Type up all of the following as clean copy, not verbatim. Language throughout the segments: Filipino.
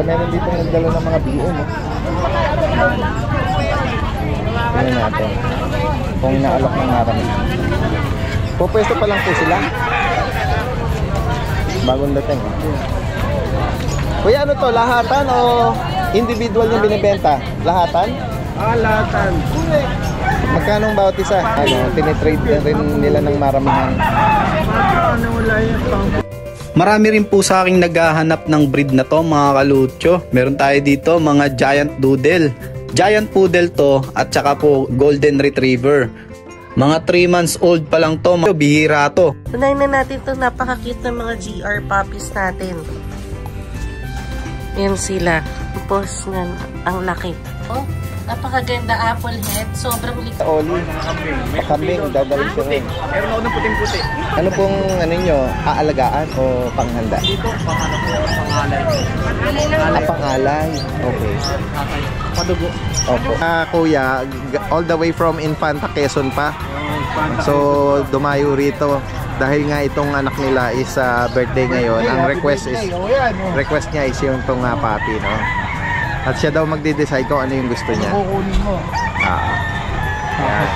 meron dito nagdala ng mga BO, no? Tingnan natin kung inaalok ng marami. Pupwesto pa lang po sila. Bagong dating. Kuya, ano to? Lahatan o individual yung binibenta? Lahatan? Lahatan. Magkano bawat isa? Tinitrade na rin nila ng maramihan. Marami rin po sa aking naghahanap ng breed na to, mga kalutyo. Meron tayo dito mga giant doodle. Giant poodle to at saka po golden retriever. Mga 3 months old pa lang to, bihira to. Unahin na natin to, napaka-cute ng mga GR puppies natin. Yan sila. Tapos nga, ang laki. Oh, napakaganda apple head. Sobrang liit. Oli, pakambing, dadalhin siya rin. Meron ako ng puting-puti. Ano pong ano nyo, aalagaan o panghanda? Dito, pangalay. Pangalay. Okay. Padugo. Opo. Kuya, all the way from Infanta, Quezon pa. So, dumayo rito. Dahil nga itong anak nila is birthday ngayon. Ang request niya is yung itong puppy, no? At siya daw magde-decide kung ano yung gusto niya. Yeah.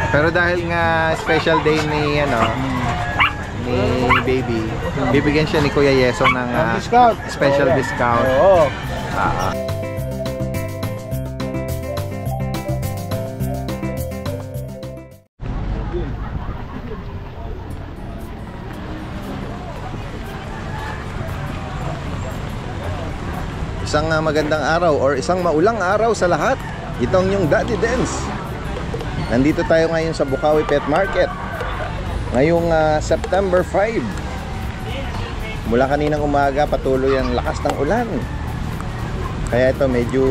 Pero dahil nga special day ni baby, bibigyan siya ni Kuya Yeso ng special discount. Isang magandang araw or isang maulang araw sa lahat. Itong yung Daddy Dens. Nandito tayo ngayon sa Bukawi Pet Market. Ngayong September 5. Mula kaninang umaga patuloy ang lakas ng ulan. Kaya ito medyo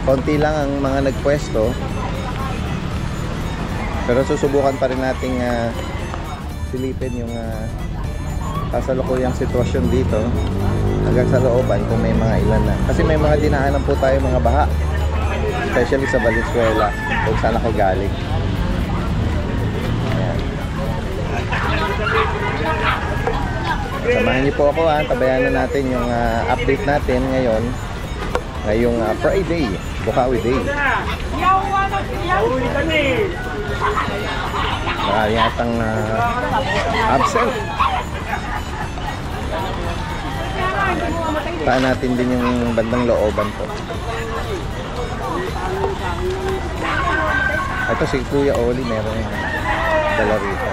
konti lang ang mga nagpwesto. Pero susubukan pa rin nating silipin yung kasalukuyang sitwasyon dito hanggang sa looban kung may mga ilan na. Kasi may mga dinaanan po tayo mga baha, especially sa Valenzuela kung saan ako galing. Ayan. Samahan niyo po ako, tabayanan natin yung update natin ngayon ngayong Friday, Bukawi Day. Marami yatang absent. Taan natin din yung bandang looban po. Ito si Kuya Oli, meron yung dala rito.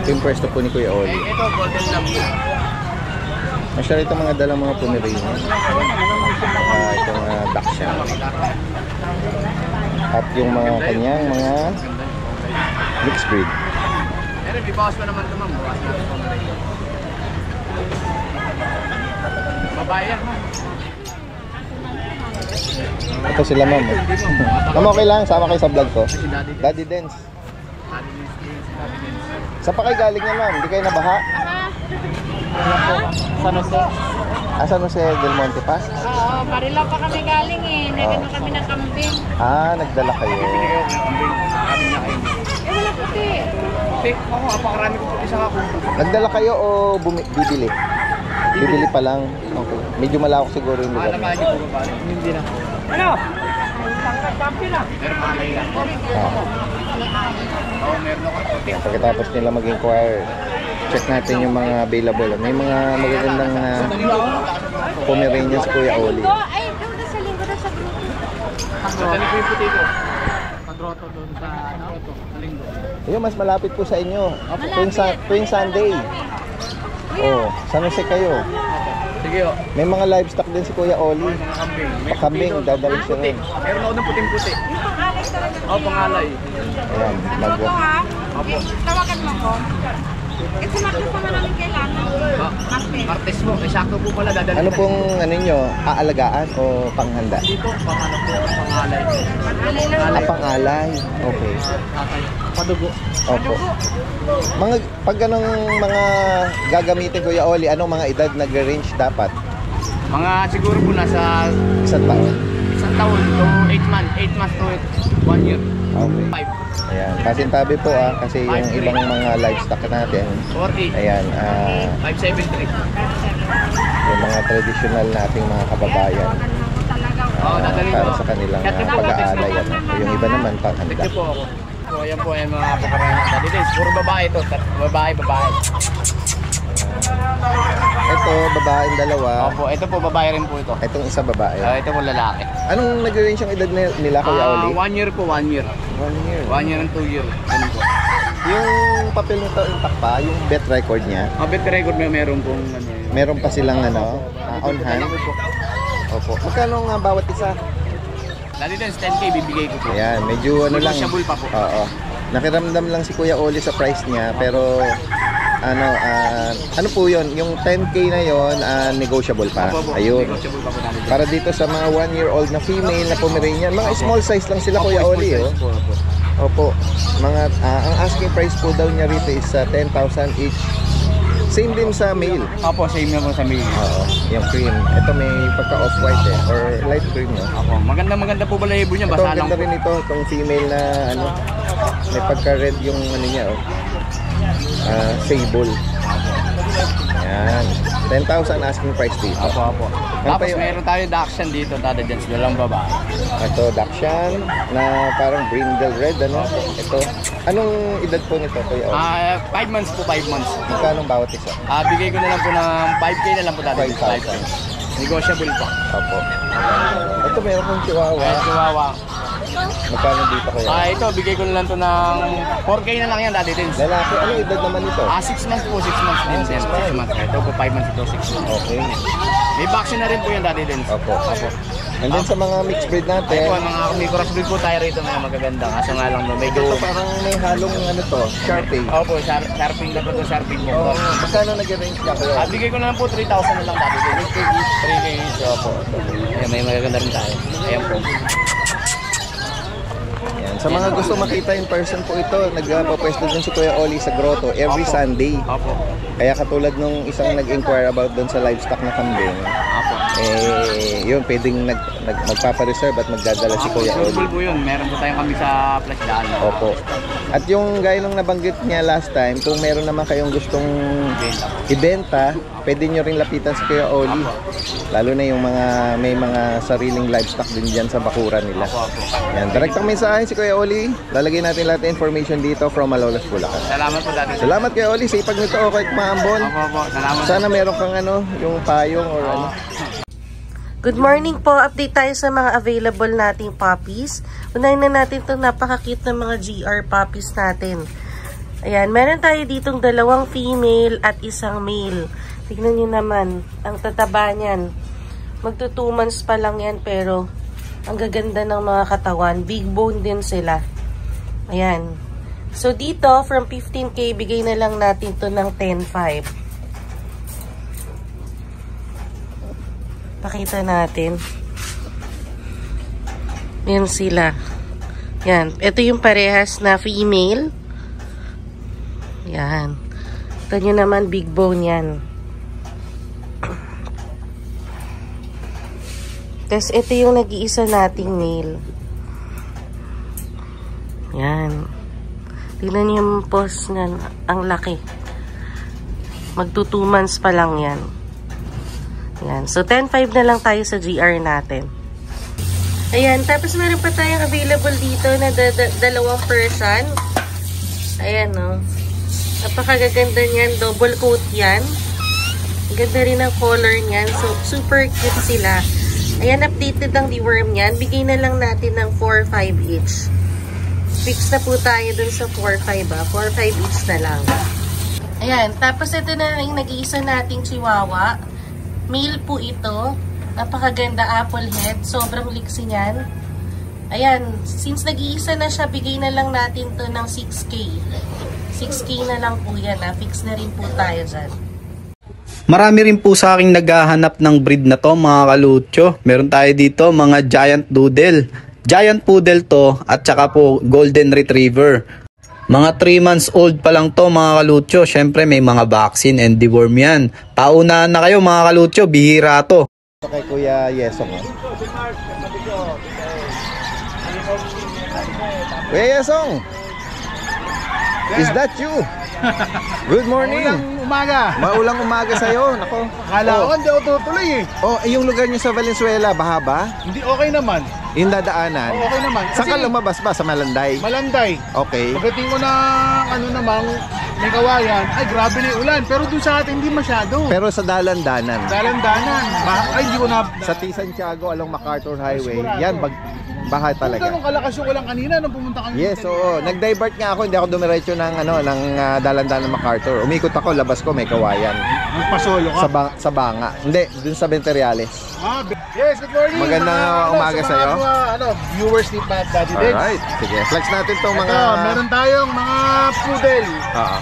Ito yung pwesto po ni Kuya Oli. Ito, golden lab. Masyari itong mga dalang mga Pomeranian. Itong Dachshund. At yung mga kanyang mga mixed breed. Pero bibawas pa naman ito, ma'am. Bawas na ito, Pomeranian. Babae yan, ma'am. Ito sila, ma'am. Ma'am, okay lang. Sama kayo sa vlog ko. Daddy Dens. Saan pa kayo galing yan, ma'am? Hindi kayo nabaha? San Jose. San Jose del Monte pa? Oo, Marilaw pa kami galing eh. Nagano kami ng kambing. Nagdala kayo. Wala puti. Puti? Oo, apakarami ko puti sa ako. Nagdala kayo o bibili? Bibili pa lang. Okay. Medyo malawak siguro yung lugar. Alam niyo po ba? Hindi na. Ano? Champion na. Meron pa kayo lang. Oo, meron ako puti. Pagkatapos nila mag-inquire, check natin yung mga available. May mga magagandang Pomeranians, Kuya Oli. Ay, doon na sa linggo na sa grupo. Dali ko yung puti ko. Pagroto doon sa linggo. Ayun, mas malapit po sa inyo. Tuwing Sunday. San Jose kayo. Sige o. May mga livestock din si Kuya Oli. Pakambing, dadalhin siya rin. Meron ako ng puting-puti. Yung pangalay talaga. Oo, pangalay. Ayan, Opo ha? Tawagan mo ko. Ito makita pa namin kailangan. Martes mo. May sakto po pala dadalhin. ano pong ano nyo, aalagaan o panghanda? Dito, pangalay. Pangalay lang. Pangalay. Okay. Padugo. Opo. Pag anong mga gagamitin, Kuya Oli, anong mga edad nag-range dapat? Mga siguro po nasa Isang taon? isang taon to 8 months. 8 months to 1 year. Okay. 5. Ayan. Kasintabi po kasi yung ibang mga livestock natin, 48. ayan, 573. yung mga traditional nating mga kababayan. Para sa kanilang pag-aalay. Yung iba naman panghanda. Ito po ako. So, ayan po yung mga pakaraan ng Daddy Dens. Puro babae ito. Babae. Ito, babaeng dalawa. Opo, ito po babae rin po ito. Itong isa babae. Ito po lalaki. Anong nag-range yung edad nila, Kuya Oli? 1 year po, 1 year. 1 year. 1 year and 2 year. Ganun po. Yung papel nito intact pa, yung bet record niya. Bet record meron pong ano. Meron pa silang on hand. Opo. Magkano nga bawat isa? Daddy Dens, 10K bibigay ko po. Ayan, medyo lang. Negotiable pa po. Oo. Nakiramdam lang si Kuya Oli sa price niya, pero ano po yun, yung 10K na yun, negotiable pa. Opo, Ayun. negotiable pa po Daddy Dens. Para dito sa mga 1-year-old na female na Pomeranian, mga small size lang sila, Kuya Oli. Opo. Mga, ang asking price po daw niya rito is 10,000 each. Same din sa male. Opo, same naman sa male. Oo, yung cream. Ito may pagka off-white or light cream, no? Opo, maganda po balahibo niya, Ito, basa lang ganda po. rin ito, itong female na may pagka-red yung niya, sable. Yan. 10,000 asking price dito. Opo. Ano pa Tapos yun? meron tayo Dachshund dito, Daddy Dens, dalawang babae. Ito, Dachshund, na parang brindle red, Ito. Anong edad po nito, Kuya Oli? 5 months po, 5 months. Magkano bawat isa? Bigay ko na lang po ng 5K na lang po Daddy Dens. 5,000. Negotiable pa. Opo. Ito, meron kong chihuahua. Chihuahua. Magkano dito, Kuya? Ito, bigay ko na lang to ng 4K na lang yan, Daddy Dens. Lalaki, anong edad naman ito? 6 months po, 6 months din. 6 months. Ito po, 5 months ito, 6 months. Okay. May vaccine na rin po yan, Daddy Dens. Opo. And then sa mga mixed breed natin, Ito, may crossbreed po tayo rito na magaganda. Kaso nga lang, medyo... ito parang may halong Sharpie. Opo, sharping na po ito, sharping po. Magkano nag-range ka, Kuya? Bigay ko na lang po 3,000 na lang, Daddy Dens. 3K each. Opo. Ayan, may magaganda rin tayo. Ayan po. Yan. Sa mga gusto makita in person po ito, nagpapwesto din si Kuya Oli sa Grotto every Opo. Sunday. Opo. Kaya katulad nung isang nag-inquire about doon sa livestock na kambing, Opo. yun, pwedeng magpapareserve at magdadala si Kuya Oli. Suitable po yun. Meron po tayong kami sa Flash Daan. Opo. At yung gaya nung nabanggit niya last time, kung meron naman kayong gustong ibenta, pwede nyo rin lapitan si Kuya Oli. Lalo na yung may mga sariling livestock din dyan sa bakuran nila. Yan, direktang mensahe si Kuya Oli. Lalagay natin lahat ng information dito from Malolos, Bulacan. Salamat po, Daddy. Salamat Kuya Oli, sipag nito o kahit maambon. Opo. Salamat. Sana meron kang yung payong or ano. Good morning po. Update tayo sa mga available nating puppies. Unahin na natin itong napaka-cute ng mga GR puppies natin. Ayan, meron tayo ditong 2 female at 1 male. Tignan nyo naman, ang tataba niyan. Magto 2 months pa lang yan, pero ang gaganda ng mga katawan. Big bone din sila. Ayan. So dito, from 15K, bigay na lang natin to ng 10,500. Pakita natin. Yan sila. Yan. Ito yung parehas na female. Yan. Ito nyo naman, big bone yan. Tapos ito yung nag-iisa nating male. Yan. Tignan nyo yung pose niyan. Ang laki. Magto 2 months pa lang yan. Yan. So, 10,500 na lang tayo sa GR natin. Ayan. Tapos, meron pa tayong available dito na 2 person. Ayan, no. Napakagaganda niyan. Double coat yan. Ganda rin ang color niyan. So, super cute sila. Ayan, updated ang deworm niyan. Bigay na lang natin ng 4,500 each. Fix na po tayo dun sa 4,500, 4,500 each na lang. Ayan. Tapos, ito na yung nag-iisa nating chihuahua. Male po ito. Napakaganda apple head. Sobrang liksi niyan. Ayan. Since nag-iisa na siya, bigay na lang natin to ng 6K. 6K na lang po yan. Fix na rin po tayo dyan. Marami rin po sa aking naghahanap ng breed na to, mga kalutyo. Meron tayo dito mga giant doodle. Giant poodle to at saka po golden retriever. Mga 3 months old pa lang to, mga kalutyo. Syempre may mga vaccine and deworm yan. Paunahan na kayo, mga kalutyo. Bihira to. Kay Kuya Yesong. Kuya Yesong! Is that you? Good morning! umaga. Maulang umaga sa'yo. Nako. Akala ko hindi ako tutuloy eh. Oh, yung lugar niyo sa Valenzuela, baha ba? Hindi, okay naman. Yung dadaanan? Okay naman. Saan ka lumabas ba? Sa Malanday? Malanday. Okay. Pagdating ko ng ano namang may kawayan, ay grabe na yung ulan. Pero dun sa atin hindi masyado. Pero sa dalan-danan? Dalan-danan. Ay, hindi ko na... Sa T. Santiago along MacArthur Highway, Sigurado. yan, baha Kung talaga. ganun kalakas yung ulan kanina nung pumunta kami. Yes, oo. Nag-divert nga ako, hindi ako dumiretso ng dalan-danan ng MacArthur. Umikot ako, labas ko, may kawayan. Magpasolo ka. Sa Banga. Hindi, dun sa Venteriales. Yes, good morning. Magandang umaga sa sa'yo. mga viewers ni Pat Daddy Dex. Alright, sige. Flex natin tong mga... Ito, meron tayong mga poodle. Oo.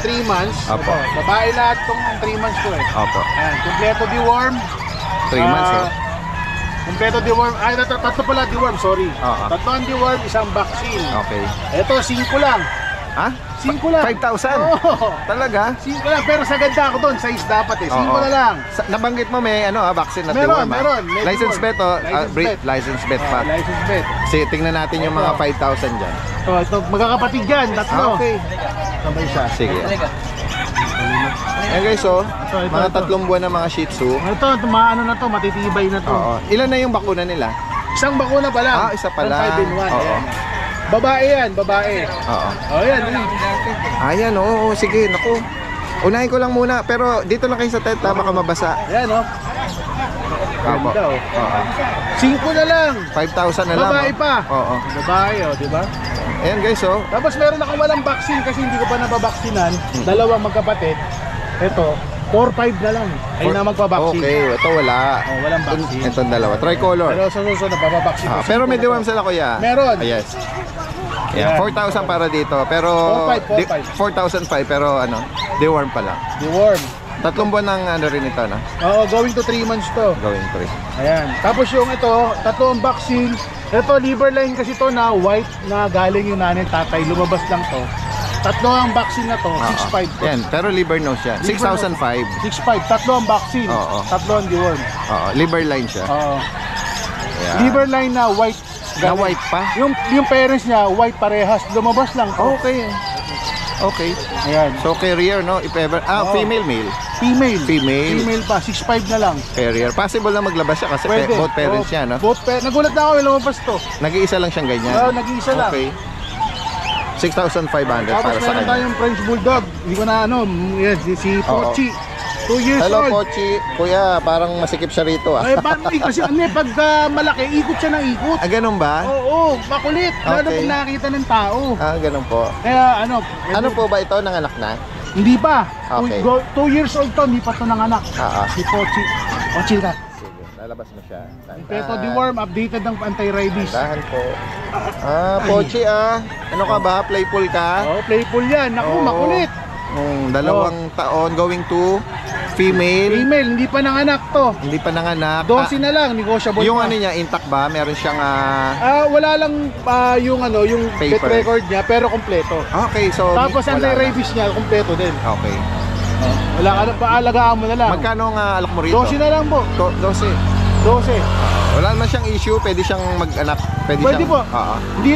3 months. Apo. Ito, babae lahat tong 3 months ko eh. Opo. Ayan, kompleto deworm. 3 months eh. Kompleto deworm. Ay, tatlo pala deworm, sorry. Oo. Tatlo ang deworm, isang vaccine. Okay. Ito, 5 lang. Ha? 5 lang. 5,000? Oo. Talaga? 5 lang, pero sa ganda ako doon, size dapat eh. 5 Oo. na lang. Nabanggit mo may vaccine na Meron, deworm, ha? meron. May License deworm. bet, oh. License bet. License bet pa. License bet. Sige, tingnan natin yung mga 5,000 dyan. Ito, magkakapatid yan, tatlo. Okay. Sabay siya. Sige. Ayan guys, oh. Mga ito. 3 buwan na mga Shih Tzu. Ito, maano na to, matitibay na to. Oo. Ilan na yung bakuna nila? Isang bakuna pa lang. Isa pa lang. 5 in 1. Oo. Ayan. Babae yan, babae. Oo. Oh, yan. Ayan, oo. Sige, naku. Unahin ko lang muna. Pero dito lang kayo sa tent, ha? Baka mabasa. Yan, oh. Opo. Ganda, oh. Oo. 5 na lang. 5,000 na lang. Babae oh. pa. Oo. Babae, oh, di ba? Ayan guys, oh. Tapos meron akong walang vaccine kasi hindi ko pa nababaksinan. Dalawang magkapatid. Ito, 4-5 na lang. Ayun na magpabaksin. Okay, ito wala. Oh, walang vaccine. Itong dalawa. Tricolor. Pero sa susunod, napapabaksin ko. Pero may deworm sila, kuya. Meron. Ah, yes. Yeah, 4,000 para dito. Pero 4,500. 4,005 pero deworm pa lang. Deworm. 3 buwan ng rin ito, no? Oo, going to 3 months to. Going 3. Ayan. Tapos yung ito, 3 ang vaccine. Ito, liver line kasi to na white na galing yung nanay tatay. Lumabas lang to. 3 ang vaccine na to, 6,500 to. Yan, pero liver nose yan. 6,005. 6,500. 3 ang vaccine. Oo. 3 ang deworm. Oo, liver line siya. Oo. Yeah. Liver line na white. Na white pa? Yung parents niya, white parehas. Lumabas lang to. Okay. Okay. Ayan. So carrier, no? If ever, Oo. female, male. Female. Female. Female pa, 6'5 na lang. Carrier. Possible na maglabas siya kasi Pwede. both parents Oo, niya, no? Nagulat na ako, lumabas to. Nag-iisa lang siyang ganyan. Oo, nag-iisa lang. Okay. 6,500 Tapos para sa meron kanya. tayong French Bulldog. Hindi ko na yes, si Pochi. 2 years Hello, old. Pochi. Kuya, parang masikip siya rito, ah. Ay, kasi pag malaki, ikot siya ng ikot. Ah, ganun ba? Oo, makulit. Lalo Okay. pag nakakita ng tao. Ah, ganun po. Kaya Ano po ba ito? Nanganak na? Hindi pa. Okay. 2 years old to, hindi pa to nanganak. Ah. Si Pochi. Pochi ka. Sige, lalabas mo siya. Ito, deworm, updated ng anti-rabies. Dahan po. Pochi, ano ka ba? Playful ka? Oh, playful yan. Naku, Oo. makulit. 2 taon, going to female. Female, hindi pa nanganak to. Hindi pa nanganak. 12 na lang, negotiable Yung pa. ano niya, intact ba? Meron siyang Wala lang yung pet Paper. record niya pero kompleto. okay, so Tapos wala anti-rabies niya kompleto din. na. Okay. Wala ka na paalagaan mo na lang. Magkano nga alak mo rito? 12 na lang po. 12. 12. Wala naman siyang issue, pwede siyang mag-anak. Pwede Pwede siyang, po. Oo. Hindi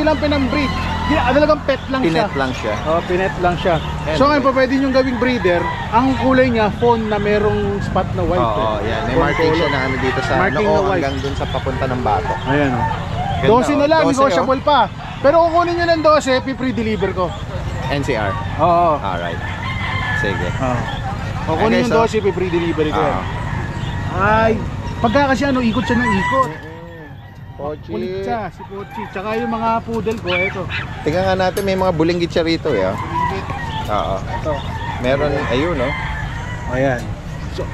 lang pinang-breed. Talagang pet lang siya. Pinet lang siya. Oh, pinet lang siya. And So ngayon pa pwede niyong gawing breeder. Ang kulay niya fawn na merong spot na white. Oo, yan. May Fawn marking color. siya na ano dito sa Marking na noo white. hanggang dun sa papunta ng bato. Ayan oh. Ganda, 12 na lang, 12, negotiable pa. Pero kung kunin niyo ng 12, pre-deliver ko. NCR. Oo. Alright. Sige. Kung kunin guys, yung 12, pre-delivery ko yan. Oo. Ay, pagka kasi ikot siya ng ikot. Pochi. Kulit siya, si Pochi. Tsaka yung mga poodle ko, eto. Tingnan nga natin, may mga bulinggit siya rito, eh. Oo. Ito. Meron, ayun, no? Ayan.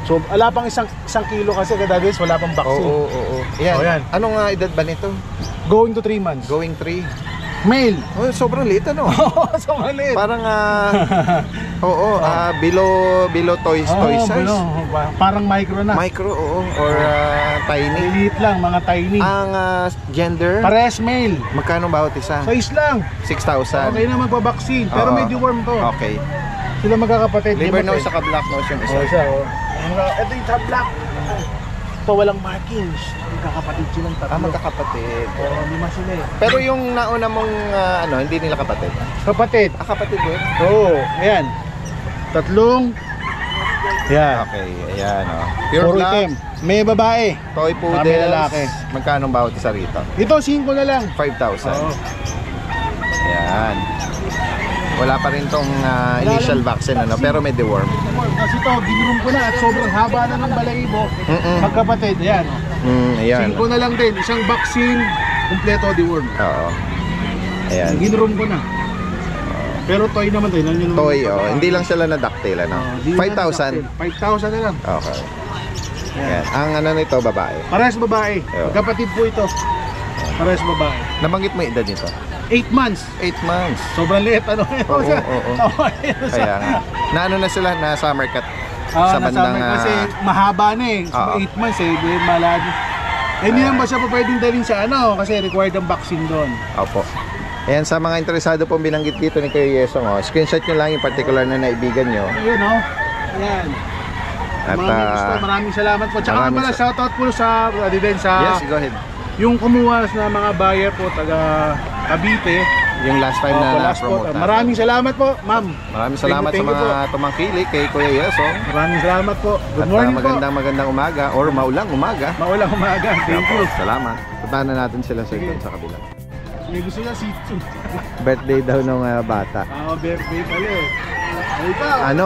So wala pang isang kilo kasi kada days wala pang vaccine. Oo. Yan. Oh, yan. Anong edad ba nito? Going to 3 months. Going 3. Male. Oh, sobrang liit, ano? So maliit. Parang, below toy size. Parang micro na. Micro, oo. Or tiny. Maliit lang, mga tiny. Ang gender, Parehas male. magkano bawat isa? Size lang. 6,000. Okay na magpa-vaccine. Pero Oo. may deworm to. Okay. Sila magkakapatid. Liver Di nose matay. saka black nose yung isa. Oh, siya, oh. Ito yung sa black. Ito walang markings. Magkakapatid silang tatlo. Magkakapatid. Oo, lima sila eh. Pero yung nauna mong hindi nila kapatid. Kapatid. Kapatid din? Oo, ayan. Tatlong. Yan. Okay, ayan oh. Pure Puro black, itim. May babae. toy May poodles. lalaki. Magkano ang bawat isa rito? Ito, 5 na lang. 5,000. Oo. Ayan. Wala pa rin tong initial vaccine ano, pero may deworm. Kasi ito, gininom ko na at sobrang haba na ng balahibo. Magkapatid, ayan. Ayan. 5 na lang din. Isang vaccine, kumpleto deworm. Oo. Ayan. Gininom ko na. Pero toy naman tayo. Toy, oh. Hindi lang sila na ducktail, ano? 5,000. 5,000 na lang. Okay. Ayan. Ang ano nito, babae. Parehas babae. Oo. Magkapatid po ito. Parehas babae. Nabanggit mo yung edad nito? 8 months. 8 months. Sobrang liit, ano? Oo. Kaya nga. Naano na sila na summer cut sa sa bandang kasi mahaba na eh. Oo. 8 months eh. Malado. Eh, hindi naman ba siya pa pwedeng dalhin sa ano? Kasi required ang vaccine doon. Opo. Ayan, sa mga interesado pong binanggit dito ni Kuya Yesong, oh, screenshot nyo lang yung particular na naibigan nyo. Ayun, oh. Ayan. At Mga gusto, maraming salamat po. Tsaka maraming pala, shoutout po sa, din sa, yes, go ahead. yung kumuha na mga buyer po, taga Cavite. Yung last time na last po. na-promote natin. Maraming salamat po, ma'am. Maraming salamat Thank you sa mga tumangkilik kay Kuya Yesong. Maraming salamat po. Good At morning po. magandang umaga or maulang umaga. Maulang umaga. Thank you. Salamat. Puntahan na natin sila sa doon sa kabila. May gusto niya sitsu. Birthday daw ng bata. Birthday pala eh. Ito. Ano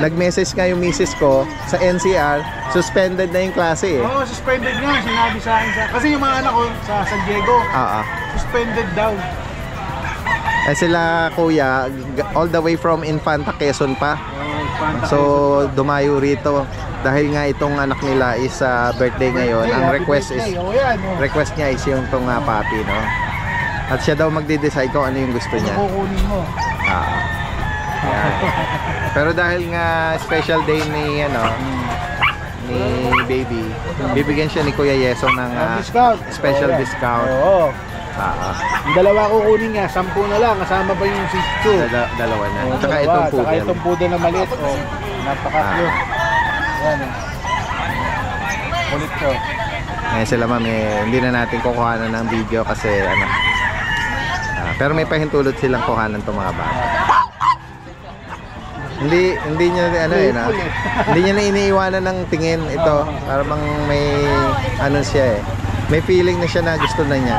nag-message nga yung misis ko sa NCR, suspended na yung klase eh. Oo, suspended nga. Sinabi sa akin. Kasi yung mga anak ko sa San Diego, suspended daw. Eh sila kuya, all the way from Infanta, Quezon pa. So dumayo rito dahil nga itong anak nila is birthday ngayon. Ang request is request niya is yung tong papi, no. At siya daw magde-decide kung ano yung gusto niya. Kukunin mo. Yan. Pero dahil nga special day ni ni baby, bibigyan siya ni Kuya Yesong ng Discount. special discount. Oo. Yung dalawa kukunin niya, 10 na lang, kasama pa yung sitsu. Dalawa na. Tsaka Dalawa, itong Tsaka poodle. itong poodle na maliit. Napaka-cute. Yan eh. Kulit ko. Ngayon sila ma'am, hindi na natin kukuhanan ng video kasi pero may pahintulot silang kuhanan itong mga bata. Hindi niya hindi niya na iniiwanan ng tingin ito. Para bang may siya eh. May feeling na siya na gusto na niya.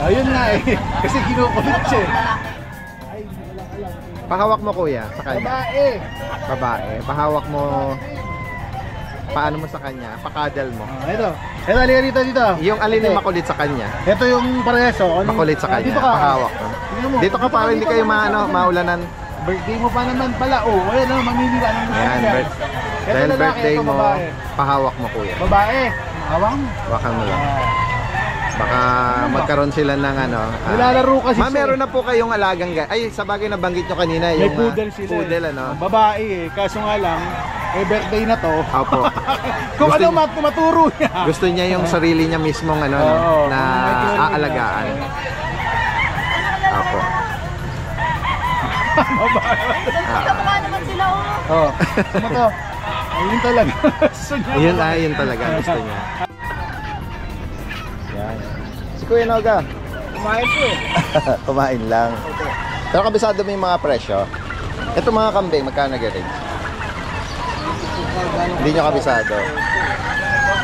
Ayun nga eh. Kasi kinukulit siya eh. Pahawak mo kuya sa kanya. Babae. Babae. Pahawak mo. Paano mo sa kanya? Pakadal mo. Ito. Ito, halika dito. Yung alin yung makulit sa kanya? Ito yung pareso. Makulit sa kanya. Dito ka. Pahawak mo. Dito ka para hindi kayo maulanan. Birthday mo pa naman pala. Oh, ayan o, mamili ka ng gusto Ayan, niya. dahil lalaki, birthday ito mo, babae. pahawak mo kuya. Babae. Hawak mo. Wakan mo lang. Baka magkaroon sila ng Nilalaro kasi ma'am, meron na po kayong alagang ay, sa bagay nabanggit nyo kanina May yung poodle sila. poodle, Babae eh. Kaso nga lang, birthday na to. Opo. Kung Gusto ano maturo niya. Gusto niya yung sarili niya mismong Oo, na aalagaan. Opo. naman sila Oh. Ano to? Ayun talaga. Gusto niya. Yun talaga gusto niya. Yan. Si Kuya Noga. Kumain po eh. Kumain lang. Pero kabisado mo yung mga presyo. Ito mga kambing, magkano nag-range? Hindi nyo kabisado.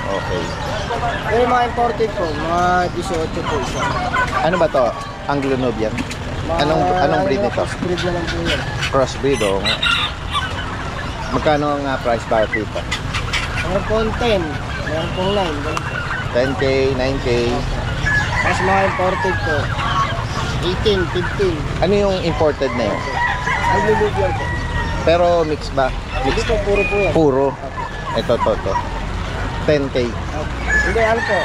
Okay. Pero mga imported po, mga 18 po isa. Ano ba to? Anglo-Nubian? Anong breed nito? Crossbreed na lang po yan. Crossbreed, oo nga. Magkano ang price bar dito? Meron po 10, meron po 9. 10K, 9K. Tapos mga imported po, 18, 15. Ano yung imported na yun? Anglo-Nubian po. Pero mix ba? Hindi po, puro po yan. Puro. Ito, to. 10K. Hindi, ano po.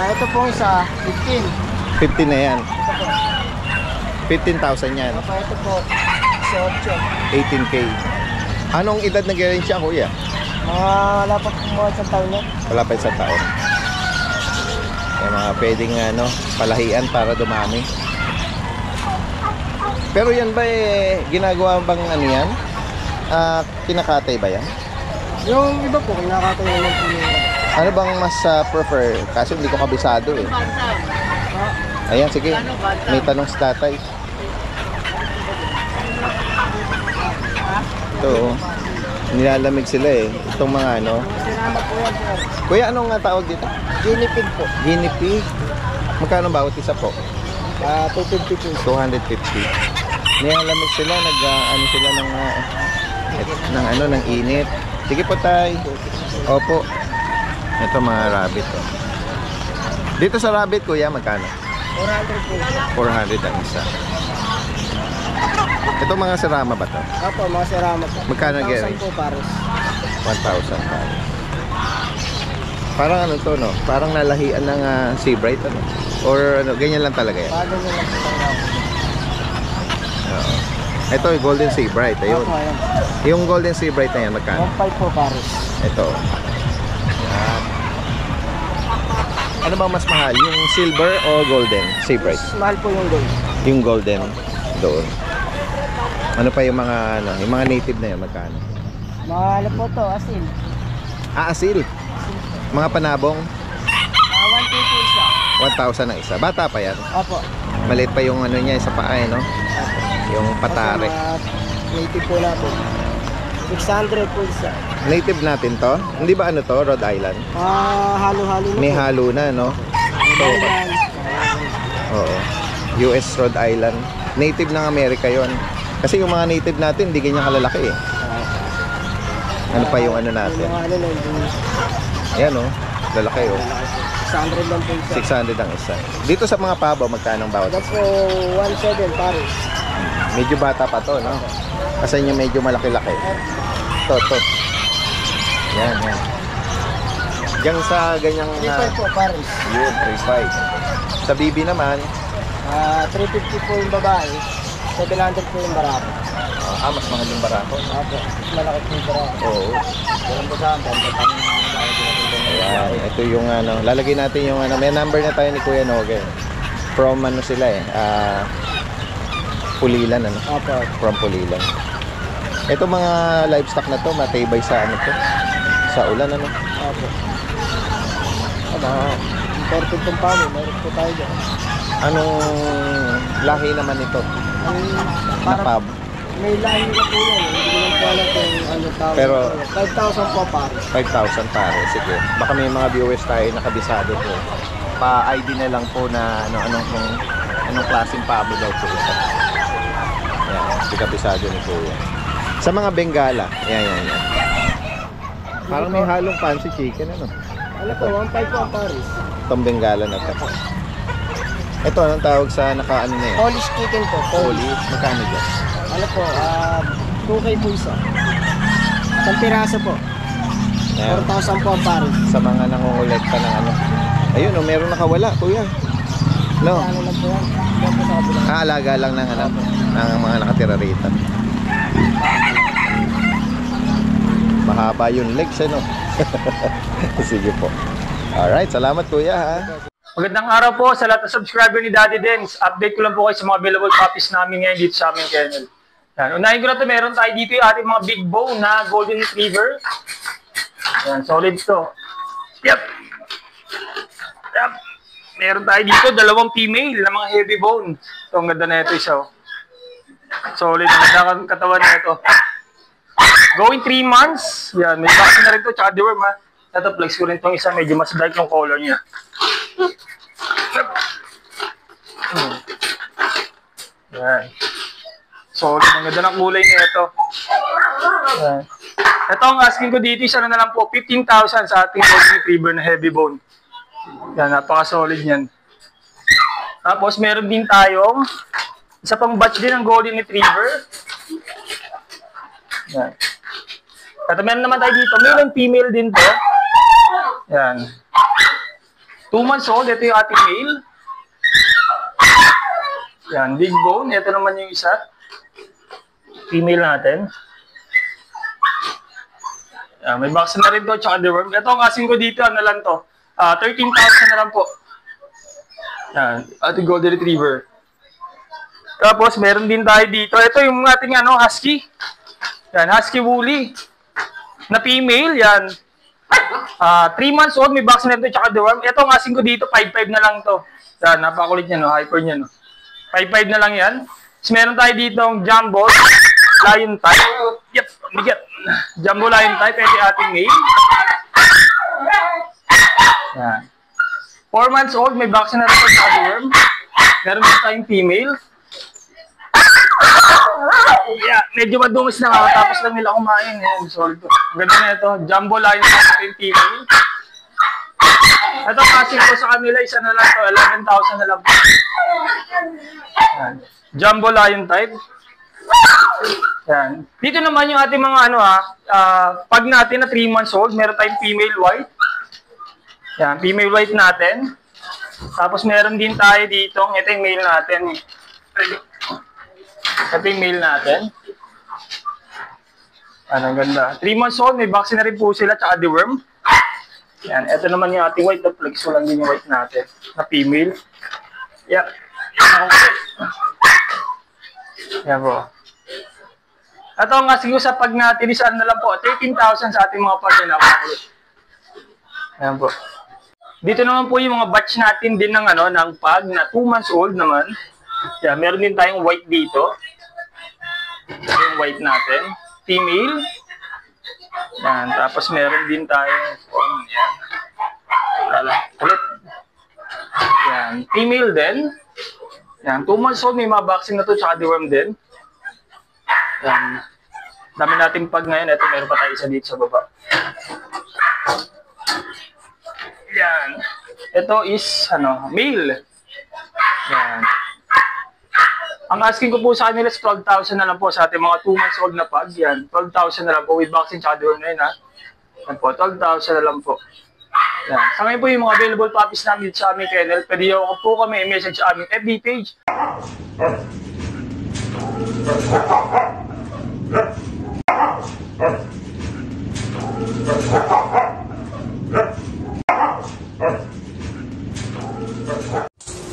Ito po isa, 15. 15 na yan. 15,000 yan. Ito po, 18. 18K. Anong edad nag-range siya, kuya? Wala pa po mga isang taon yan. Wala pa isang taon. Yung mga pwedeng palahian para dumami. Pero yan ba ginagawa bang yan? Kinakatay ba yan? Yung iba po, kinakatayo naman po yung Ano bang mas prefer? Kasi hindi ko kabisado eh. Ayan, sige. May tanong si tatay. Ito, oh. Nilalamig sila eh. Itong mga ano. Sinama po yan, sir. Kuya, anong nga tawag dito? Guinea pig po. Guinea pig. Magkano bawat isa po? 250 po. 250. Nilalamig sila, ano sila ng init. Sige po, tay. Opo. Ito mga rabbit, oh. Dito sa rabbit, kuya, magkano? 400 po. 400 ang isa. Ito mga serama ba to? Opo, mga serama po. Magkano, Gary? 1,000 po pares. 1,000 pa. Parang ano to, no? Parang nalahian ng sea bright, ano? Or ano, ganyan lang talaga yan? Bago nyo lang po tayo. Oo. Ito, yung golden sea bright, ayun. Opo, ayan. Yung golden sea bright na yan, magkano? 1,500 po pares. Ito. Yan. Ano bang mas mahal? Yung silver o golden sea bright? Mahal po yung gold. Yung golden doon. Ano pa yung mga ano, yung mga native na yan, magkano? Mahal po to, asin. Asil. Mga panabong, 1,200 po siya. 1,000 ang isa. Bata pa yan. Opo. Maliit pa yung ano niya sa paa, no? Yung patare. Native po natin. 600 po siya. Native natin to? Hindi ba ano to? Rhode Island? Halo-halo na May po. halo na, no? Ayan. Oo. US Rhode Island. Native ng Amerika yon. Kasi yung mga native natin, hindi ganyan kalalaki eh. Ano pa yung ano natin? Yung mga ano na yung Ayan, oh. Lalaki, oh. 600 lang po siya. 600 ang isa. Dito sa mga pabo, magkano ang bawat? That's po 1,700 pares. Medyo bata pa to, no? Kasi yung medyo malaki-laki. To. Yan. Diyan sa ganyang 3,500 po pares. yun, 3.5. Sa bibi naman, 350 po yung babae. 700 po yung barako. mas mahal yung barako. Opo. Malaki po yung barako. Oo. Ganun po sa akin. Ayan, ito yung ano, lalagay natin yung ano, may number na tayo ni Kuya Noge. From ano sila eh, Pulilan, ano? Opo. From Pulilan. Ito mga livestock na to, matibay sa ano to, sa ulan, ano? Opo. Imported pong pamo. Meron po tayo dyan. Anong lahi naman ito? Na Parang pub? may lahi na po yan. Hindi ko lang po alam kung ano tawag. Pero- 5,000 po pares. 5,000 pare, sige. Baka may mga viewers tayo nakabisado po. Pa-ID na lang po na anong klaseng pabo daw po ito. Yan, hindi kabisado ni Kuya. Sa mga Bengala, yan. Parang may halong fancy chicken, ano? Ano po, 1,500 po ang pares. Itong Bengala na to. Ito, anong tawag sa naka-ano na yan? Polish chicken po. Polish. Magkano dyan? Ano po, 2K po isa. Isang piraso po. Yan. 4,000 po ang pares. Sa mga nangungulekta ng ano. Ayun, oh, meron nakawala, Kuya. No? Ano lang po yan? Yan po sa kabila. Alaga lang ng ano, ng mga nakatira rito. Mahaba yung legs, ano? Sige po. Alright, salamat Kuya, ha? Magandang araw po sa lahat ng subscriber ni Daddy Dens. Update ko lang po kayo sa mga available puppies namin ngayon dito sa aming kennel. Yan. Unahin ko na ito, meron tayo dito yung ating mga big bone na golden retriever. Yan, solid to. Yep. Meron tayo dito, dalawang female na mga heavy bone. Ito, ang ganda na ito isa. Solid, ang ganda ang katawan na ito. Going 3 months. Yan, may vaccine na rin ito, tsaka deworm ha. Ito, flex ko rin itong isa, medyo mas dark yung color niya. Yan. Solid, ang ganda ng kulay niya ito. Yan. Ito ang asking ko dito, isa na lang po, 15,000 sa ating golden retriever na heavy bone. Yan, napaka-solid niyan. Tapos, meron din tayong isa pang batch din ng golden retriever. Yan. At meron naman tayo dito, male and female din to. Yan. 2 months old, ito yung ating male. Yan, big bone. Ito naman yung isa. Female natin. Yan, may vaccine na rin to, tsaka deworm. Ito ang asking ko dito, ano lang to. 13,000 na lang po. Yan, ating golden retriever. Tapos, meron din tayo dito. Ito yung ating husky. Yan, husky woolly. Na female, yan. 3 months old, may vaccine na ito, tsaka deworm. Ito ang asking ko dito, 5,500 na lang to. Yan, napakulit niya, no? Hyper niya, no? 5,500 na lang yan. Tapos meron tayo dito ng jumbo, lion type. Yep, bigat. Jumbo Lion type, ito yung ating male. Yan. 4 months old, may vaccine na rin po sa worm. Meron din tayong female. Yeah, medyo madumis na tapos lang nila kumain. Yan, solid to. Ganda na ito. Jumbo Lion type, ito yung female. Ito passing ko sa kanila, isa na lang to, 11,000 na lang po. Yan. Jumbo Lion type. Yan. Dito naman yung ating mga pag natin na 3 months old, meron tayong female white. Yan, female white natin. Tapos meron din tayo dito, ito yung male natin. Ito yung male natin. Ang ganda. 3 months old, may vaccine na rin po sila, tsaka deworm. Yan, ito naman yung ating white na flex. So lang din yung white natin, na female. Yan. Okay. Yan po. Ito nga siguro sa pag natin, isaan na lang po, 13,000 sa ating mga pag na. Yan po. Dito naman po yung mga batch natin din ng ng pag na 2 months old naman. Yan, meron din tayong white dito. Yung white natin, female. Yan, tapos meron din tayong yan. Ulit. Yan, female din. Yan, 2 months old, may mga vaccine na to, tsaka deworm din. Yan. Dami natin pag ngayon. Ito, meron pa tayo isa dito sa baba. Yan. Ito is, male. Yan. Ang asking ko po sa kanila is 12,000 na lang po sa ating mga 2 months old na pag. Yan. 12,000 na lang po with vaccine tsaka deworm na yun, ha. Yan po, 12,000 na lang po. Yan. Sa ngayon po yung mga available puppies namin sa aming kennel, pwede yung po kami i-message sa aming FB page.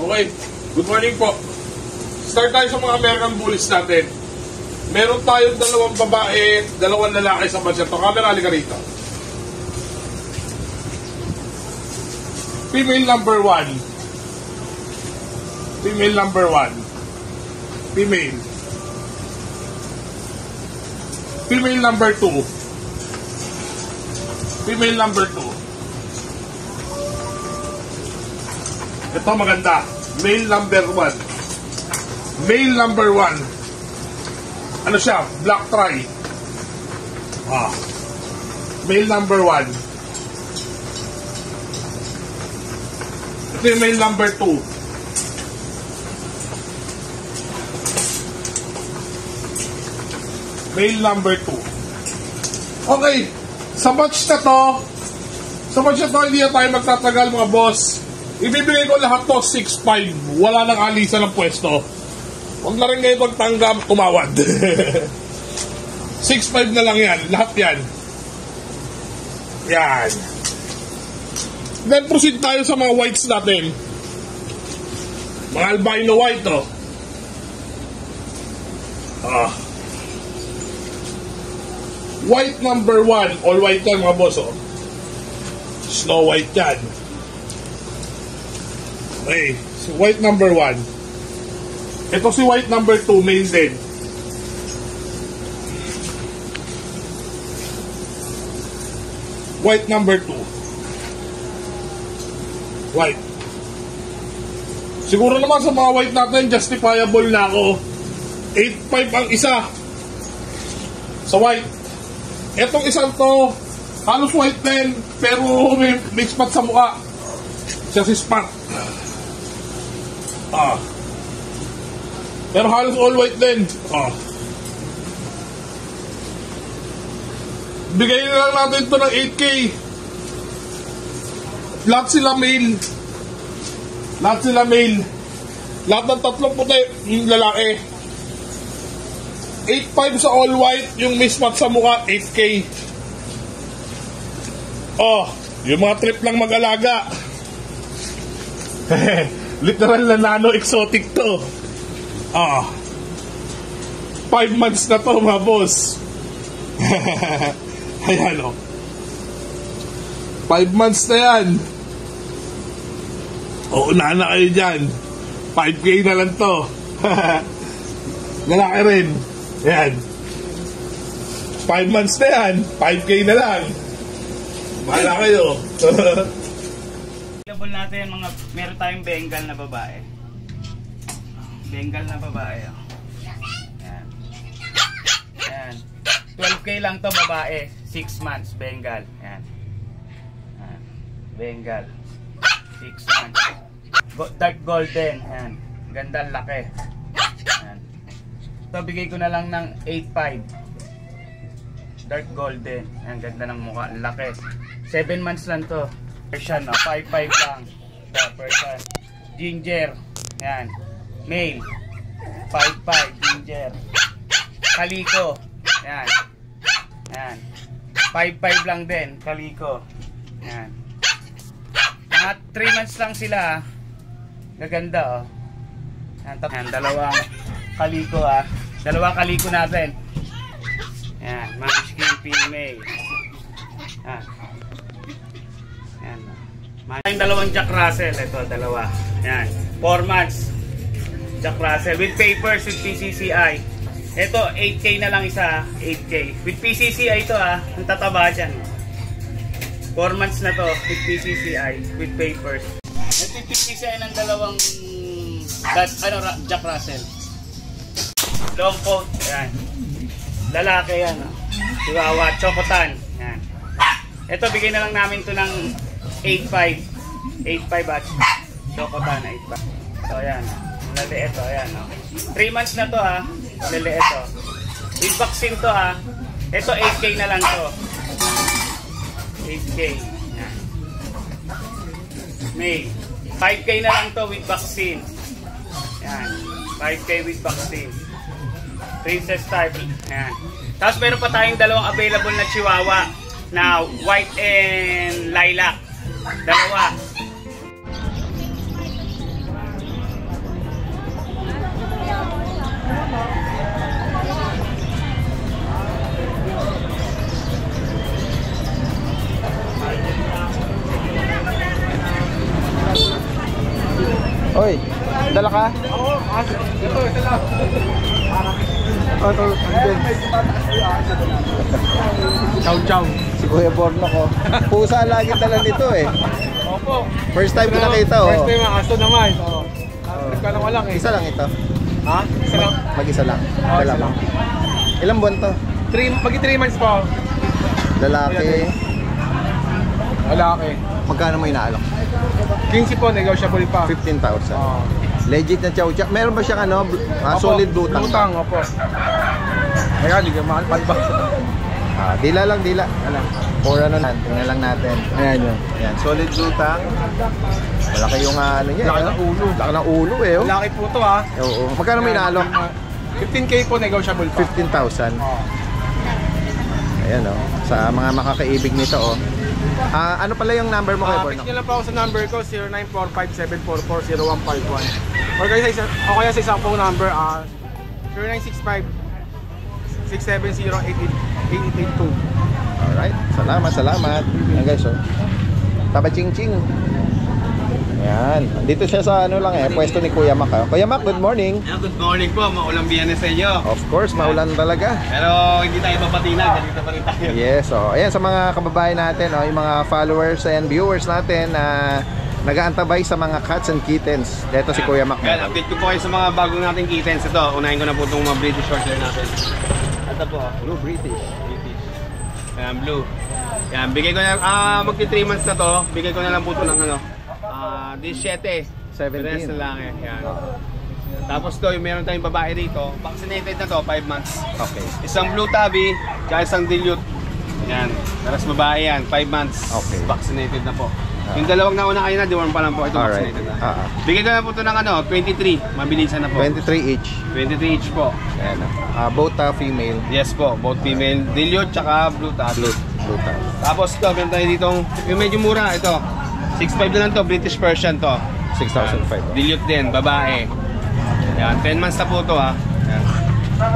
Okay, good morning po. Start tayo sa mga American Bullies natin. Meron tayong 2 babae, 2 lalaki sa bansa. Camera, halika rito. Female number 1. Female number 1. Female. Female number 2. Female number 2. Ito maganda. Male number 1. Male number 1. Ano siya? Black tri. Male number 1. Ito yung male number 2. Male number 2. Okay. Sa batch na to, hindi na tayo magtatagal mga boss. Ibibigay ko lahat to 6.5. Wala nang alisan ng pwesto. Huwag na rin ngayon magtanggap, tumawad. 6.5 na lang yan. Lahat yan. Yan. Then proceed tayo sa mga whites natin. Mga albino white to. White number 1. All white yan mga boss. Snow white yan. Okay. Si white number 1. Ito si white number 2. Male din. White number 2. White. Siguro naman sa mga white natin, justifiable na ako. 8.5 ang isa. Sa white. Etong isang to, halos white din, pero may spot sa mukha. Siya si Spot. Pero halos all white din. Bigay na lang natin ito ng 8K. Lahat sila male. Lahat ng 3 puti yung lalaki. 8.5 sa all white. Yung mismatch sa mukha 8K. Yung mga trip lang mag-alaga. Literal na nano exotic to. 5 months na to mga boss. Ayan 5 months na yan. Unahan na kayo dyan. 5K na lang to. Lalaki rin. Ayan. 5 months na yan. 5K na lang. Bahala kayo. Available natin mga, meron tayong Bengal na babae. Bengal na babae. Oh. Yan. Yan. 12K lang to babae. 6 months Bengal. Yan. Yan. Bengal. 6 months. Dark golden. Yan. Ganda laki. Yan. Ito bigay ko na lang ng 8.5. Dark golden. Yan. Ganda ng mukha. Laki. 7 months lang to. Persian, no? 5.5 lang. Persian. Ginger. Yan. Male. 5.5. Ginger. Kaliko. Yan. Yan. 5.5 lang din. Kaliko. Yan. Mga 3 months lang sila. Gaganda, oh. Yan. Yan. Dalawang kaliko, ah. Dalawang kaliko natin. Yan. Munchkin female. Yan. Yan. May dalawang Jack Russell. Ito, dalawa. Yan. 4 months. Jack Russell. With papers, with PCCI. Ito, 8K na lang isa. 8K. With PCCI ito, ah. Ang tataba dyan. 4 months na to. With PCCI. With papers. Ito yung PCCI ng dalawang Jack Russell. Long coat. Yan. Lalaki yan. Oh. Chihuahua. Chocotan. Yan. Ito, bigay na lang namin to ng 8.5. 8.5 at Chocotan. 8.5. So, yan. Laliit. O, yan. 3 months na to, ha. Laliit. O. With vaccine to, ha. Ito, 8K na lang to. 8K. Yan. May 5K na lang to with vaccine. Yan. 5K with vaccine. Princess type. Yan. Tapos meron pa tayong dalawang available na Chihuahua na white and lilac. Dalawa. Oy, dala ka? Oo, ito lang. Ito, Chow chow. si Kuya Borno ko. Pusa lagi dala nito eh. Opo. First time ko nakita, oh. First time aso naman. Oo. Nagkalawa lang eh. Isa lang ito. Ha? Isa lang. Mag-isa lang. Oo, isa lang. Ilang buwan to? Magi 3 months po. Lalaki. Lalaki. Magkano mo inaalok? 15 po, negotiable pa. 15,000. Oo. Legit na chow chow. Meron ba siyang ano? Opo, Solid lutang? Lutang, opo. Kaya, hindi ka mahal pa ba? Dila lang, dila. Or ano na, tingnan lang natin. Ayan yun. Yan, solid lutang. Malaki yung ano niya. Laki ng ulo. Laki ng ulo eh. Oh. Laki po to ha. Oo. Magkano mo inaalok? 15K po, negotiable pa. 15,000. Oo. Ayan oh. Sa mga makakaibig nito oh. Ano pala yung number mo kay Borno? Pick nyo lang po ako sa number ko, 0945-744-0151. Or kaya sa isang phone number, 0965-670-8882. Alright. Salamat. Ayan guys oh. Taba ching ching. Ayan. Dito siya sa ano lang eh, pwesto ni Kuya Mac. Kuya Mac, good morning. Yeah, good morning po. Maulang biyernes sa inyo. Of course, maulan talaga. Pero hindi tayo mapatina. Ganito pa rin tayo. Yes, oh. Ayan sa mga kababayan natin, oh, yung mga followers and viewers natin na nag-aantabay sa mga cats and kittens. Ito si Kuya Mac. Well, update ko po kayo sa mga bagong nating kittens. Ito, unahin ko na po itong mga British Shorthair natin. Ito po. Blue British. Ayan, blue. Ayan, bigay ko na, magti 3 months na to. Bigay ko na lang po ito ng ano. 17. 17. na lang eh. Ayan. Tapos to, yung meron tayong babae dito. Vaccinated na to, 5 months. Okay. Isang blue tabby, tsaka isang dilute. Ayan. Taras babae yan, 5 months. Okay. Vaccinated na po. Yung dalawang nauna kayo na, deworm pa lang po. Ito Alright. vaccinated na. Bigay ko na po ito ng ano, 23. Mabilisan na po. 23 each. 23 each po. Ayan, both female. Yes po, both female. Dilute tsaka blue tabby. Blue type. Tapos ito, meron tayo ditong, yung medyo mura, ito. 6.5 na lang to, British Persian to. 6,500. Dilute din, babae. Yan, 10 months na po to ha. Yan.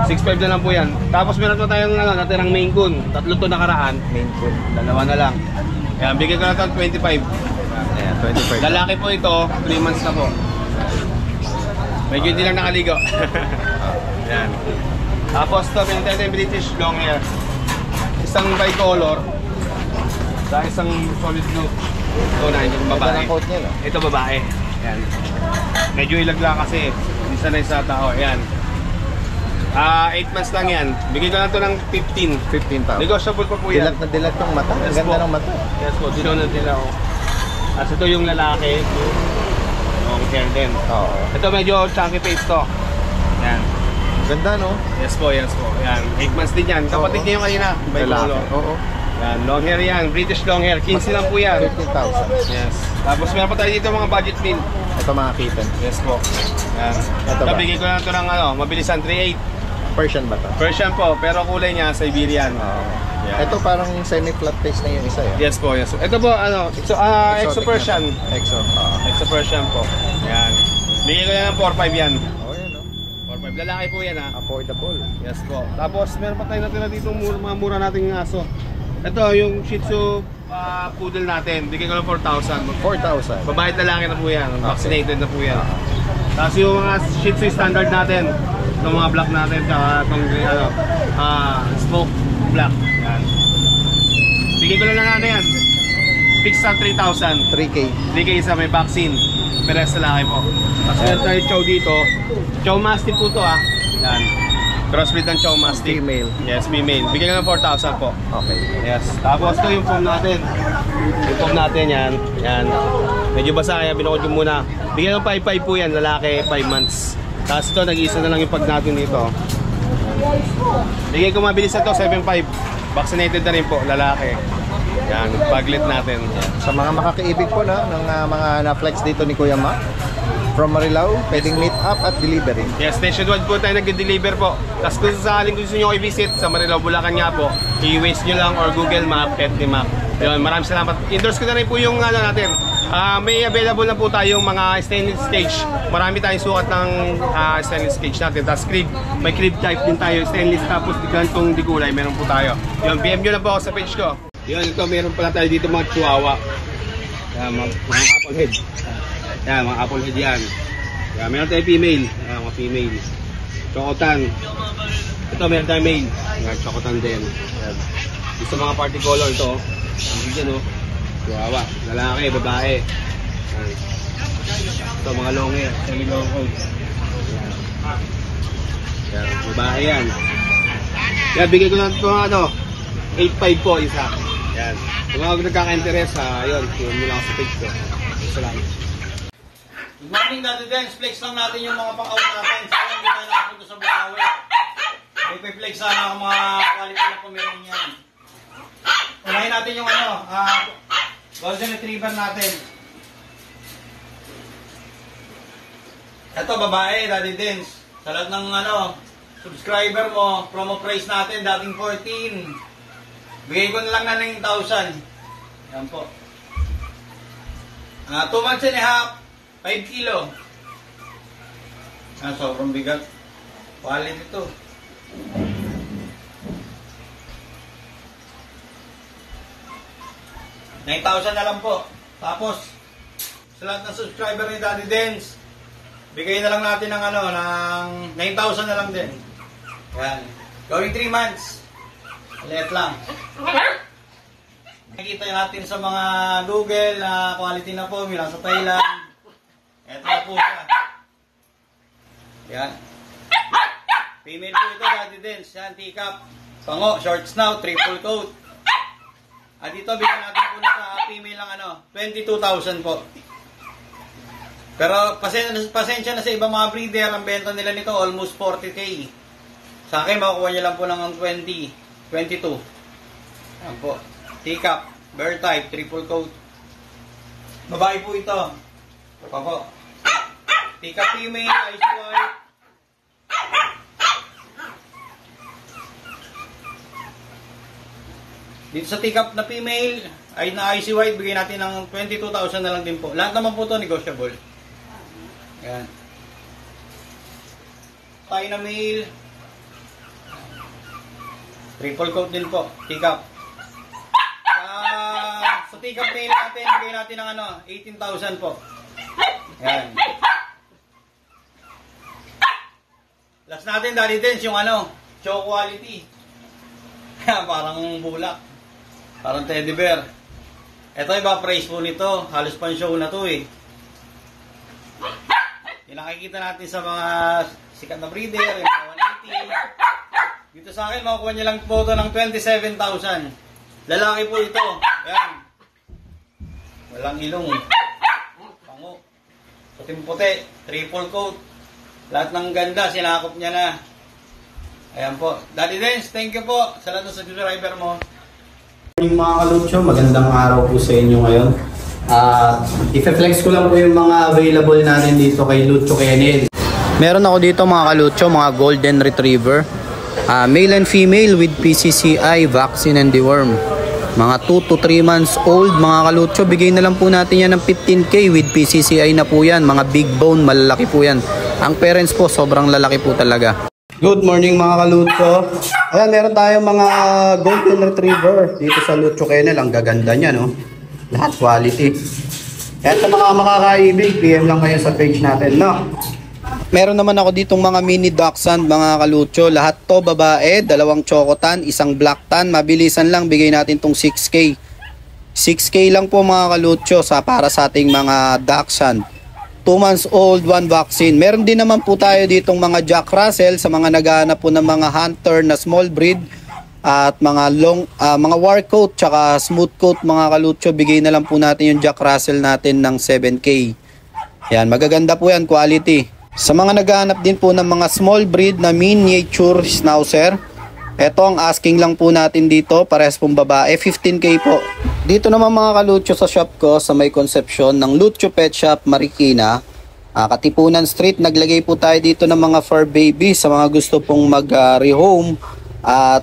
6.5 na lang po yan. Tapos meron pa tayong ano, natirang Maine Coon. 3 to nakaraan. Main coon. 2 na lang. Yan, bigay ko na ito 25. Ayan, 25. Lalaki po ito, 3 months na po. Medyo hindi lang nakaligo. Yan. Tapos to, meron tayo yung British long hair. isang bicolor, sa isang solid blue. Ito na, yung babae. Ganda ng coat niya, no? Ito babae. Yan. Medyo ilagla kasi. Hindi sanay sa tao. Yan. 8 months lang yan. Bigay ko lang ito ng 15. 15,000. Negotiable pa po yan. Dilat na dilat yung mata. Ang ganda ng mata. Yes po, dito na nila. As ito yung lalaki. Long hair din. Oo. Ito medyo chunky face to. Yan. Ganda, no? Yes po, yes po. Yan. 8 months din yan. Kapatid niya yung kanina. Lalaki. Oo. Yan. Long hair yan. British long hair. 15 lang po yan. 15,000. Yes. Tapos meron pa tayo dito mga budget meal. Ito mga kitten. Yes po. Yan. Ito ba? Nabigay ko na ito ng mabilisan 3.8. Persian ba ito? Persian po, pero kulay niya Siberian. Yan. Ito parang semi-flat face na yung isa, eh. Yes po, yes. Ito po, Exo Persian. Exo. Exo Persian po. Yan. Bigay ko yan ng 4.5 yan. Oh, yan, no? 4.5. Lalaki po yan, ha. Affordable. Yes po. Tapos meron pa tayo natira dito mga mura nating aso. Ito yung Shih Tzu poodle natin. Bigay ko ng 4,000. 4,000. Babae at lalaki na po yan. Vaccinated na po yan. Tapos yung mga Shih Tzu standard natin. Itong mga black natin. Tsaka itong smoke black. Yan. Bigay ko lang na yan. Fix sa 3,000. 3K. 3K isa may vaccine. Peres sa lalaki po. Tapos meron tayo chow dito. Chow mastiff po to, ah. Yan. Crossbreed ng chow mastiff. Female. Yes, female. Bigyan ko ng 4,000 po. Okay. Yes. Tapos ito yung foam natin. Yung foam natin yan. Yan. Medyo basa kaya binukod ko muna. Bigyan ng 5.5 po yan. Lalaki, 5 months. Tapos ito, nag-iisa na lang yung pag natin dito. Bigyan ko mabilis na ito, 7.5. Vaccinated na rin po, lalaki. Yan, paglit natin. Sa mga makakiibig po na ng mga na-flex dito ni Kuya Mac, from Marilao, pwedeng meet up at delivery. Yes, nationwide po tayo nag-deliver po. Tapos kung sakaling gusto nyo i-visit sa Marilao, Bulacan nga po, i-waste nyo lang or Google Map, Petty Map. Yun, maraming salamat. Endorse ko na rin po yung natin. May available na po tayong mga stainless stage. Marami tayong sukat ng stainless stage natin. Tapos crib, may crib type din tayo. Stainless tapos gantong digulay, meron po tayo. Yun, PM nyo na po ako sa page ko. Yun, ito meron pala tayo dito mga chihuahua. Mga apple head. Yan, mga apple head yan. Yan, meron tayong female. Yan, mga female. Chocotan. Ito, meron tayong male. Yan, chocotan din. Yan. Dito mga party color ito. Ang dyan, oh. Chihuahua. Lalaki, babae. Yan. Ito, mga long hair. Semi-long coat. Yan. Yan, babae yan. Yan, bigay ko na ito, 8.5 po isa. Yan. Kung mga nagkaka-interest, yun, yun nyo lang sa page ko. Salamat. Good morning, Daddy Dance. Flex lang natin yung mga pang-out natin. Sayang hindi tayo nakapunta sa Bukawi. May flex sana ang mga quality na pumirin yan. Unahin natin yung Golden Retriever natin. Ito, babae, Daddy Dance. Sa lahat ng subscriber mo, promo price natin, dating 14. Bigay ko na lang na 9,000. Yan po. 2 months and a half. 5 kilo. Sobrang bigat. Quality ito. $9,000 na lang po. Tapos, sa lahat ng subscriber ni Daddy Dance, bigay na lang natin ng ng 9,000 na lang din. Yan. Going 3 months. Let lang. Nakikita natin sa mga Google na quality na po, lang sa Thailand. Ito na po siya. Yan. Female po ito, Daddy Dance. Yan, teacup. Pango, short snout, triple coat. At dito, bigyan natin po na sa female ng 22,000 po. Pero pasensya na sa ibang mga breeder, ang benta nila nito almost 40K. Sa akin, makukuha niya lang po ng 20, 22. Yan po. Teacup, bear type, triple coat. Babae po ito. Ito pa po. Teacup female, ice white. Dito sa teacup na female, ay na icy white, bigay natin ng 22,000 na lang din po. Lahat naman po ito negotiable. Ayan. Tayo na male. Triple coat din po, teacup. Sa teacup male natin, bigay natin ng 18,000 po. Ayan. Last natin, Daddy Dance, yung show quality. Parang bulak. Parang teddy bear. Ito iba price po nito. Halos pan show na to eh. Yung nakikita natin sa mga sikat na breeder, yung mga 180. Dito sa akin, makukuha niya lang po ito ng 27,000. Lalaki po ito. Ayan. Walang ilong. Pango. Puting-puti. Triple coat. Lahat ng ganda, sinakop niya na. Ayan po. Daddy Dance, thank you po. Sa lahat ng subscriber mo. Yung mga kalucho, magandang araw po sa inyo ngayon. I-flex ko lang po yung mga available natin dito kay Lucho Kennel. Meron ako dito mga kalucho, mga golden retriever. Male and female with PCCI, vaccine and deworm. Mga 2 to 3 months old mga kalucho. Bigay na lang po natin yan ng 15K with PCCI na po yan. Mga big bone, malalaki po yan. Ang parents po, sobrang lalaki po talaga. Good morning mga kalucho. Ayan, meron tayong mga golden retriever dito sa Lucho Kennel. Ang gaganda niya, no? Lahat quality. Kaya sa mga makakaibig, PM lang kayo sa page natin, no? Meron naman ako ditong mga mini dachshund mga kalucho. Lahat to babae, 2 chocotan, 1 black tan. Mabilisan lang, bigay natin tong 6K. 6K lang po mga kalucho para sa ating mga dachshund. 2 months old, 1 vaccine. Meron din naman po tayo ditong mga Jack Russell sa mga naghahanap po ng mga hunter na small breed at mga mga war coat tsaka smooth coat mga kalucho. Bigay na lang po natin yung Jack Russell natin ng 7K. Yan, magaganda po yan, quality. Sa mga naghahanap din po ng mga small breed na miniature schnauzer, ito ang asking lang po natin dito, parehas pong babae, 15K po. Dito naman mga kalucho sa shop ko sa may Concepcion ng Lucho Pet Shop Marikina, Katipunan Street. Naglagay po tayo dito ng mga fur babies sa mga gusto pong mag-rehome,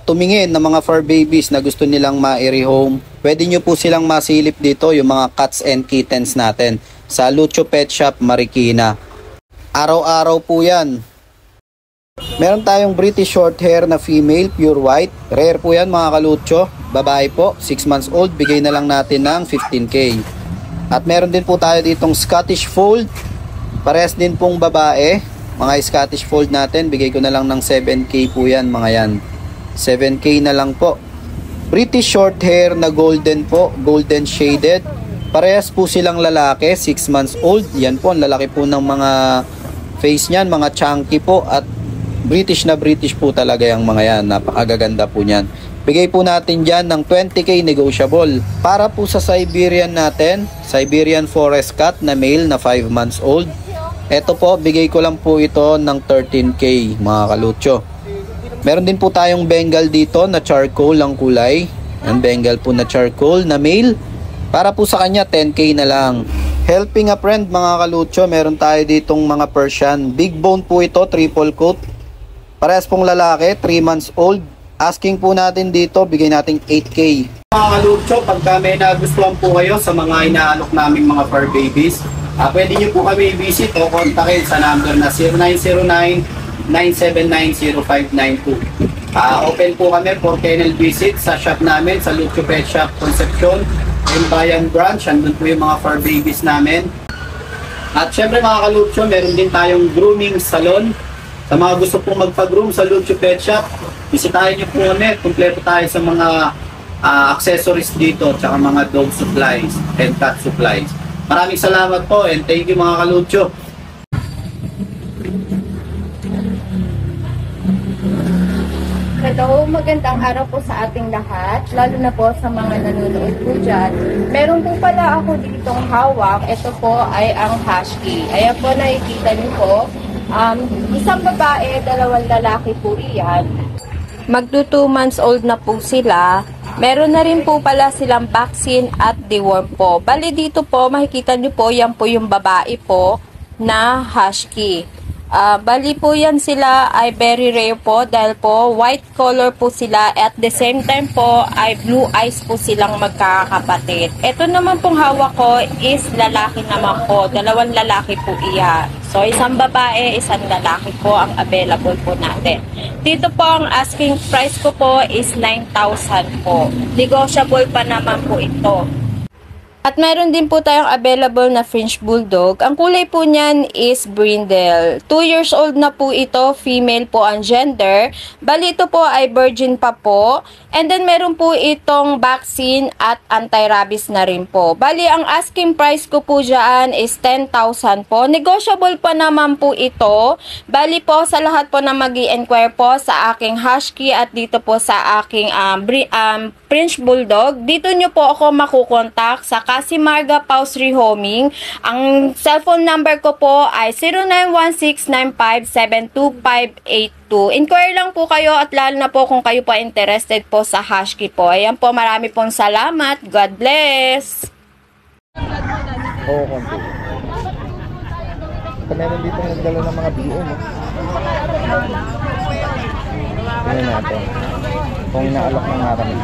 tumingin ng mga fur babies na gusto nilang ma-rehome. Pwede nyo po silang masilip dito, yung mga cats and kittens natin sa Lucho Pet Shop Marikina. Araw-araw po yan. Meron tayong British Shorthair na female, pure white. Rare po yan mga kalucho. Babae po, 6 months old. Bigay na lang natin ng 15K. At meron din po tayo ditong Scottish Fold. Parehas din pong babae. Mga Scottish Fold natin, bigay ko na lang ng 7K po yan mga yan. 7K na lang po. British Shorthair na golden po, golden shaded. Parehas po silang lalaki, 6 months old. Yan po, ang lalaki po ng mga face niyan, mga chunky po. At British na British po talaga yung mga yan. Napakagaganda po niyan. Bigay po natin dyan ng 20K negotiable. Para po sa Siberian natin, Siberian Forest Cat na male na 5 months old. Ito po, bigay ko lang po ito ng 13K mga kalucho. Meron din po tayong Bengal dito na charcoal ang kulay. Ang Bengal po na charcoal na male. Para po sa kanya, 10K na lang. Helping a friend mga kalucho, meron tayo ditong mga Persian. Big bone po ito, triple coat. Parehas pong lalaki, 3 months old. Asking po natin dito, bigay natin 8K. Mga kalucho, pagka may nagustuhan po kayo sa mga inaalok naming mga fur babies, pwede nyo po kami i-visit o kontakin sa number na 0909-979-0592. Open po kami for kennel visit sa shop namin sa Lucho Pet Shop Concepcion, Bayan Branch. Andun po yung mga fur babies namin. At syempre mga kalucho, meron din tayong grooming salon. Sa mga gusto pong magpa-groom sa Lucho Pet Shop, bisitahin nyo po kami. Kompleto tayo sa mga accessories dito, tsaka mga dog supplies and cat supplies. Maraming salamat po and thank you mga kalucho. Hello, magandang araw po sa ating lahat, lalo na po sa mga nanonood po dyan. Meron po pala ako ditong hawak. Ito po ay ang husky. Ayan po, nakikita niyo po. Isang babae, 2 lalaki po iyan. Magto 2 months old na po sila. Meron na rin po pala silang vaccine at deworm po. Bali dito po, makikita niyo po, yan po yung babae po na husky. Bali po yan sila ay very rare po dahil po white color po sila at the same time po ay blue eyes po silang magkakapatid. Ito naman pong hawak ko is lalaki naman po. 2 lalaki po iyan. So isang babae, isang lalaki po ang available po natin. Dito po ang asking price ko po is 9,000 po. Negotiable pa naman po ito. At meron din po tayong available na French Bulldog. Ang kulay po niyan is brindle. 2 years old na po ito, female po ang gender. Bali ito po ay virgin pa po. And then meron po itong vaccine at anti-rabies na rin po. Bali ang asking price ko po dyan is 10,000 po. Negotiable pa naman po ito. Bali po sa lahat po na mag-i-inquire po sa aking husky at dito po sa aking French Bulldog, dito nyo po ako makukontak sa Casimarga Paws Rehoming. Ang cellphone number ko po ay 0916957252. Inquire lang po kayo at lalo na po kung kayo po interested po sa husky po. Ayan po, marami pong salamat. God bless! Oo, konti. Meron dito nagdala ng mga BM. Tingnan natin kung inaalok ng marami.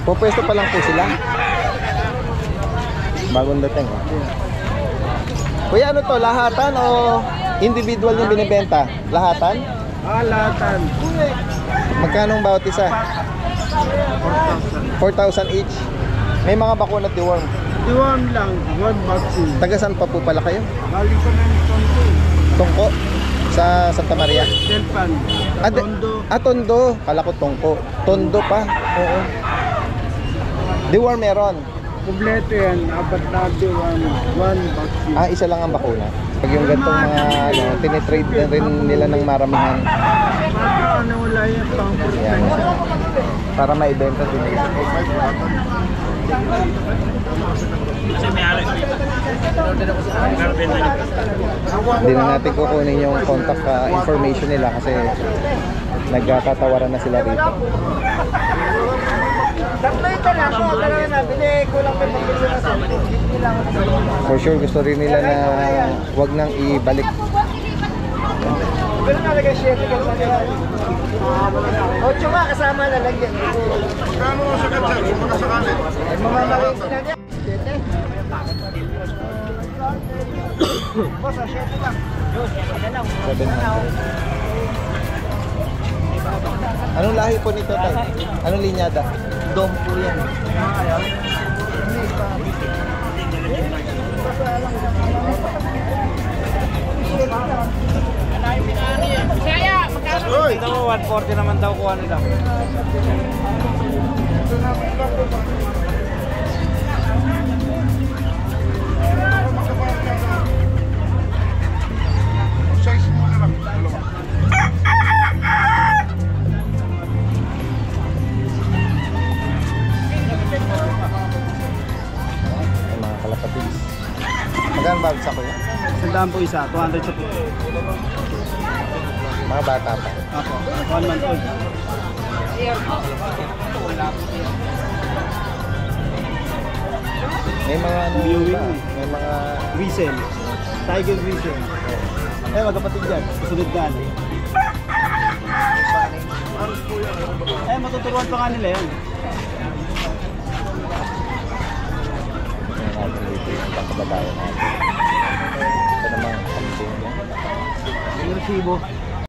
Pupwesto pa lang po sila. Bagong dating. Kuya, ano to? Lahatan o individual yung binibenta? Lahatan? Lahatan. Magkano ang bawat isa? 4,000 each. May mga bakuna at deworm. Deworm lang, 1 vaccine. Taga saan pa po pala kayo? Galing ko na ng Tondo. Tungko? Sa Santa Maria? Delpan. Tondo. Tondo. Kala ko Tungko. Tondo pa. Oo. Deworm meron. Kompleto yan, apat na deworm, 1 vaccine. Isa lang ang bakuna. Pag yung gantong mga tinitrade na rin nila ng maramihan. Wala yan, Yan. Para maibenta din nila. Hindi na natin kukunin yung contact information nila kasi nagkakatawaran na sila rito. For sure gusto rin nila na wag nang ibalik. Pero nalagay 7 ka sa nila. 8 nga kasama na lang yan. Kano mo sa katsa? Mga sakali. Mamamagay sila niya. 7. Boss, 7 lang. 700. Anong lahi po nito, tay? Anong linyada? Dom po yan. Ito mo, 140 naman daw kuha nila. Mga kalapatids. Magkano ba sa kuya? Sandaan po isa, 200 sa po. Mga bata pa. Ako, 1 month old. May mga ano Viewing. ba? May mga Whistle. Tiger whistle. Magkapatid yan. Sunod daan. Matuturuan pa nga nila yan. natin dito yung pagkababayan natin. Ito namang campaign niya. Yung resibo.